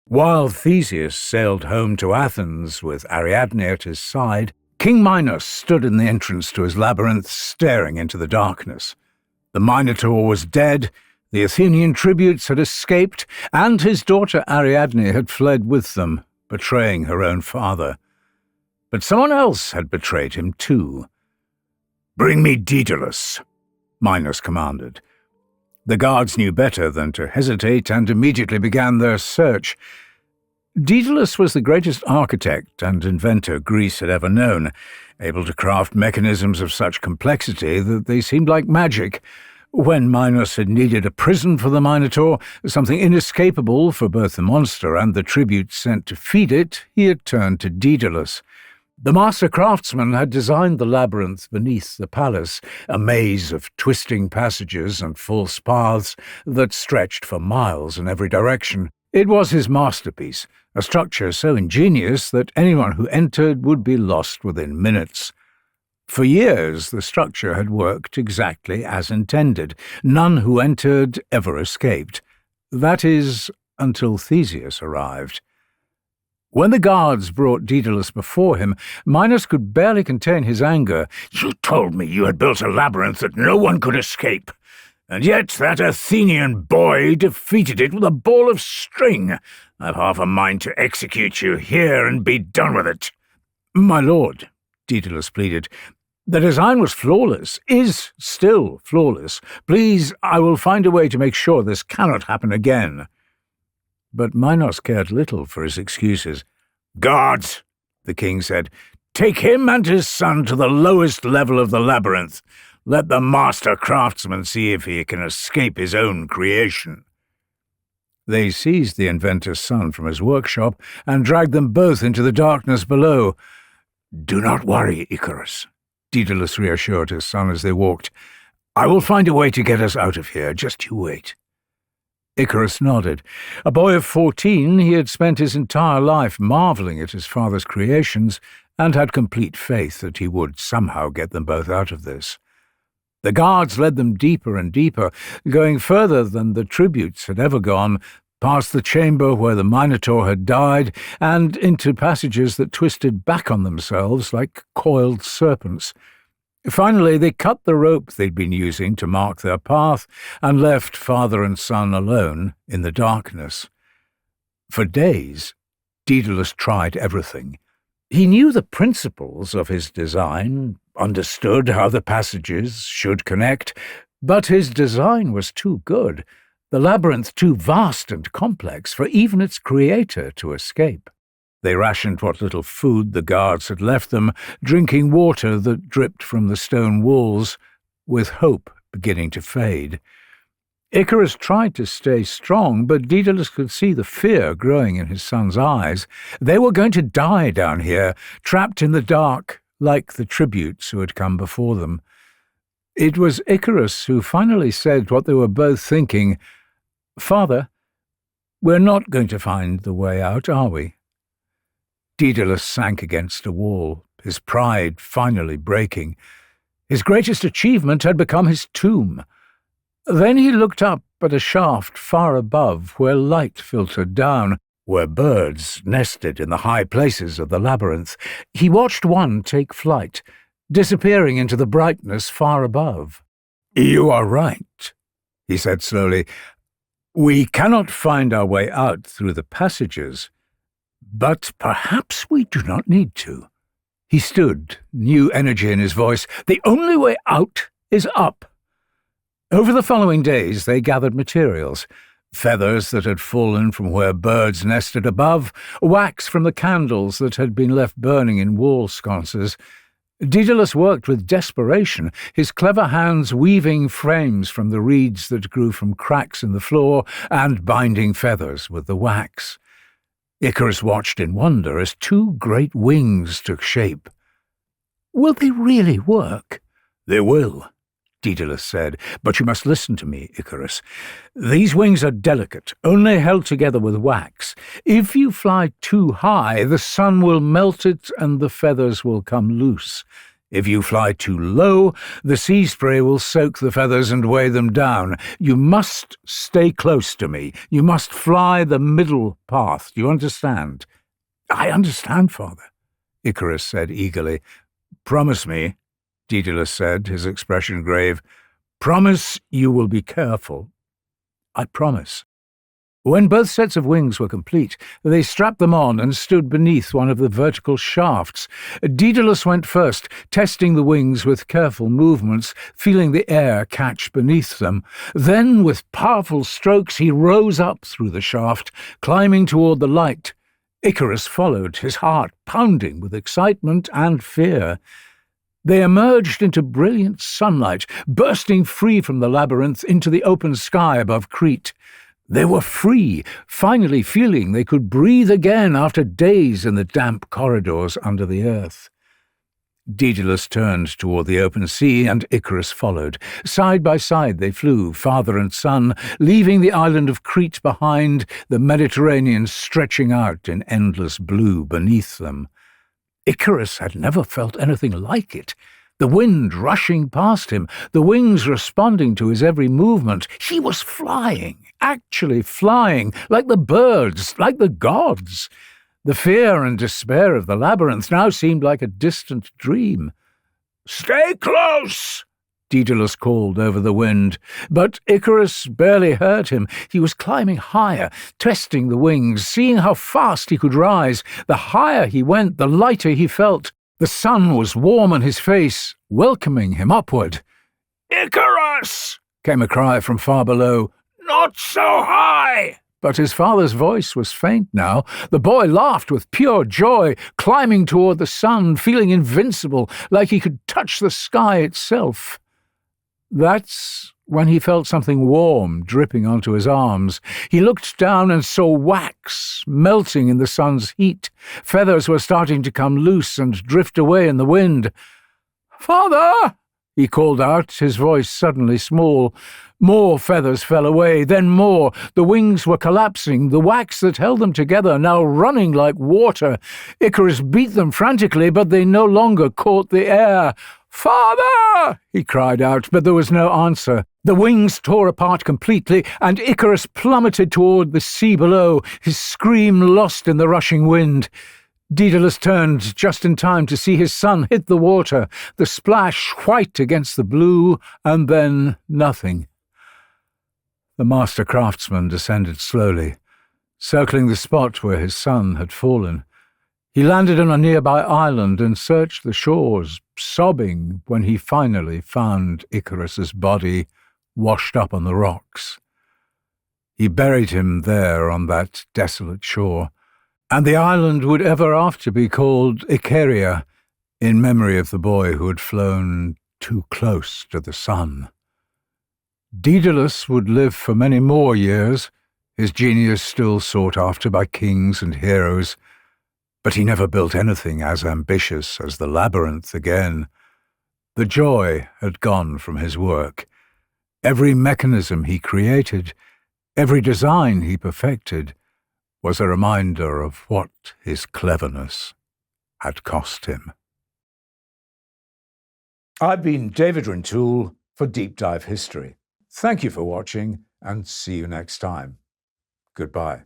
While Theseus sailed home to Athens with Ariadne at his side, King Minos stood in the entrance to his labyrinth, staring into the darkness. The Minotaur was dead, the Athenian tributes had escaped, and his daughter Ariadne had fled with them, betraying her own father. But someone else had betrayed him too. "Bring me Daedalus," Minos commanded. The guards knew better than to hesitate and immediately began their search. Daedalus was the greatest architect and inventor Greece had ever known, able to craft mechanisms of such complexity that they seemed like magic. When Minos had needed a prison for the Minotaur, something inescapable for both the monster and the tributes sent to feed it, he had turned to Daedalus. The master craftsman had designed the labyrinth beneath the palace, a maze of twisting passages and false paths that stretched for miles in every direction. It was his masterpiece, a structure so ingenious that anyone who entered would be lost within minutes. For years, the structure had worked exactly as intended. None who entered ever escaped. That is, until Theseus arrived. When the guards brought Daedalus before him, Minos could barely contain his anger. "You told me you had built a labyrinth that no one could escape, and yet that Athenian boy defeated it with a ball of string. I've half a mind to execute you here and be done with it." "My lord," Daedalus pleaded, "the design was flawless, is still flawless. Please, I will find a way to make sure this cannot happen again." But Minos cared little for his excuses. "Guards," the king said, "take him and his son to the lowest level of the labyrinth. Let the master craftsman see if he can escape his own creation." They seized the inventor's son from his workshop and dragged them both into the darkness below. "Do not worry, Icarus," Daedalus reassured his son as they walked. "I will find a way to get us out of here. Just you wait." Icarus nodded. A boy of 14, he had spent his entire life marvelling at his father's creations and had complete faith that he would somehow get them both out of this. The guards led them deeper and deeper, going further than the tributes had ever gone, past the chamber where the Minotaur had died, and into passages that twisted back on themselves like coiled serpents. Finally, they cut the rope they'd been using to mark their path and left father and son alone in the darkness. For days, Daedalus tried everything. He knew the principles of his design, understood how the passages should connect, but his design was too good, the labyrinth too vast and complex for even its creator to escape. They rationed what little food the guards had left them, drinking water that dripped from the stone walls, with hope beginning to fade. Icarus tried to stay strong, but Daedalus could see the fear growing in his son's eyes. They were going to die down here, trapped in the dark, like the tributes who had come before them. It was Icarus who finally said what they were both thinking. "Father, we're not going to find the way out, are we?" Daedalus sank against a wall, his pride finally breaking. His greatest achievement had become his tomb. Then he looked up at a shaft far above where light filtered down, where birds nested in the high places of the labyrinth. He watched one take flight, disappearing into the brightness far above. "You are right," he said slowly. "We cannot find our way out through the passages. But perhaps we do not need to." He stood, new energy in his voice. "The only way out is up." Over the following days they gathered materials. Feathers that had fallen from where birds nested above, wax from the candles that had been left burning in wall sconces. Daedalus worked with desperation, his clever hands weaving frames from the reeds that grew from cracks in the floor and binding feathers with the wax. Icarus watched in wonder as two great wings took shape. "Will they really work?" "They will," Daedalus said, "but you must listen to me, Icarus. These wings are delicate, only held together with wax. If you fly too high, the sun will melt it and the feathers will come loose. If you fly too low, the sea spray will soak the feathers and weigh them down. You must stay close to me. You must fly the middle path. Do you understand?" "I understand, father," Icarus said eagerly. "Promise me," Daedalus said, his expression grave. "Promise you will be careful." "I promise." When both sets of wings were complete, they strapped them on and stood beneath one of the vertical shafts. Daedalus went first, testing the wings with careful movements, feeling the air catch beneath them. Then, with powerful strokes, he rose up through the shaft, climbing toward the light. Icarus followed, his heart pounding with excitement and fear. They emerged into brilliant sunlight, bursting free from the labyrinth into the open sky above Crete. They were free, finally feeling they could breathe again after days in the damp corridors under the earth. Daedalus turned toward the open sea, and Icarus followed. Side by side they flew, father and son, leaving the island of Crete behind, the Mediterranean stretching out in endless blue beneath them. Icarus had never felt anything like it. The wind rushing past him, the wings responding to his every movement. He was flying, actually flying, like the birds, like the gods. The fear and despair of the labyrinth now seemed like a distant dream. "Stay close!" Daedalus called over the wind, but Icarus barely heard him. He was climbing higher, testing the wings, seeing how fast he could rise. The higher he went, the lighter he felt. The sun was warm on his face, welcoming him upward. "Icarus!" came a cry from far below. "Not so high!" But his father's voice was faint now. The boy laughed with pure joy, climbing toward the sun, feeling invincible, like he could touch the sky itself. That's when he felt something warm dripping onto his arms. He looked down and saw wax melting in the sun's heat. Feathers were starting to come loose and drift away in the wind. "Father!" he called out, his voice suddenly small. More feathers fell away, then more. The wings were collapsing, the wax that held them together now running like water. Icarus beat them frantically, but they no longer caught the air. "Father!" he cried out, but there was no answer. The wings tore apart completely, and Icarus plummeted toward the sea below, his scream lost in the rushing wind. Daedalus turned just in time to see his son hit the water, the splash white against the blue, and then nothing. The master craftsman descended slowly, circling the spot where his son had fallen. He landed on a nearby island and searched the shores, sobbing when he finally found Icarus's body washed up on the rocks. He buried him there on that desolate shore, and the island would ever after be called Icaria, in memory of the boy who had flown too close to the sun. Daedalus would live for many more years, his genius still sought after by kings and heroes, but he never built anything as ambitious as the labyrinth again. The joy had gone from his work. Every mechanism he created, every design he perfected, was a reminder of what his cleverness had cost him. I've been David Rintoul for Deep Dive History. Thank you for watching, and see you next time. Goodbye.